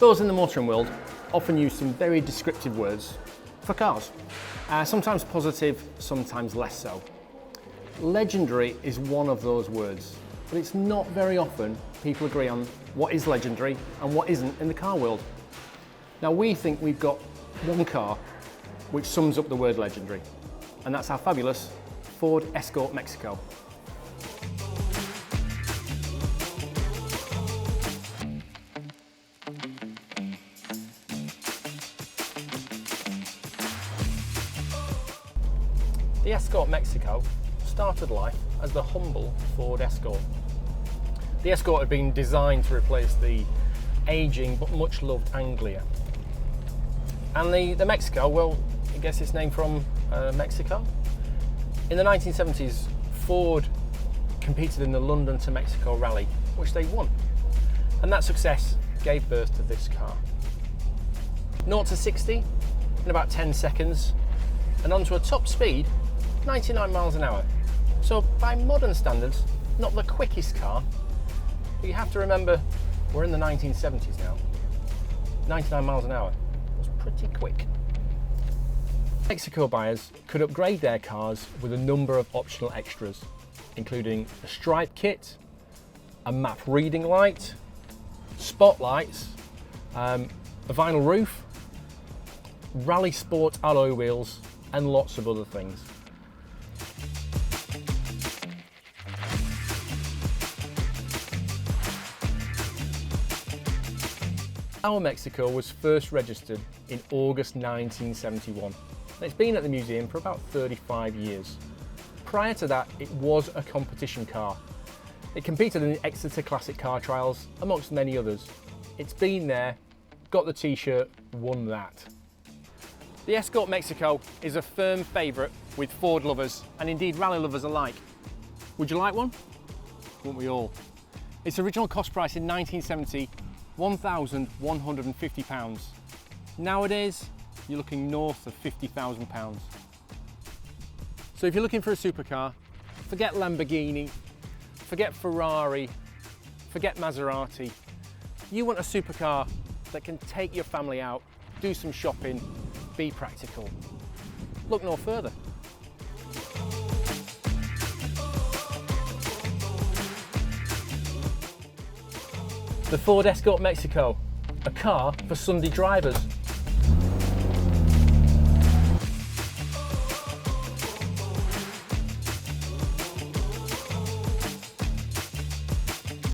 Those in the motoring world often use some very descriptive words for cars, sometimes positive, sometimes less so. Legendary is one of those words, but it's not very often people agree on what is legendary and what isn't in the car world. Now we think we've got one car which sums up the word legendary, and that's our fabulous Ford Escort Mexico. The Escort Mexico started life as the humble Ford Escort. The Escort had been designed to replace the ageing but much loved Anglia. And the Mexico, well, it gets its name from Mexico. In the 1970s, Ford competed in the London to Mexico rally, which they won. And that success gave birth to this car. 0 to 60 in about 10 seconds, and onto a top speed, 99 miles an hour. So by modern standards, not the quickest car, but you have to remember we're in the 1970s now. 99 miles an hour was pretty quick. Mexico buyers could upgrade their cars with a number of optional extras, including a stripe kit, a map reading light, spotlights, a vinyl roof, rally sport alloy wheels, and lots of other things. Our Mexico was first registered in August 1971. It's been at the museum for about 35 years. Prior to that, it was a competition car. It competed in the Exeter Classic Car Trials, amongst many others. It's been there, got the t-shirt, won that. The Escort Mexico is a firm favourite with Ford lovers, and indeed rally lovers alike. Would you like one? Wouldn't we all? Its original cost price in 1970, £1,150. Nowadays, you're looking north of £50,000. So if you're looking for a supercar, forget Lamborghini, forget Ferrari, forget Maserati. You want a supercar that can take your family out, do some shopping, be practical. Look no further. The Ford Escort Mexico, a car for Sunday drivers.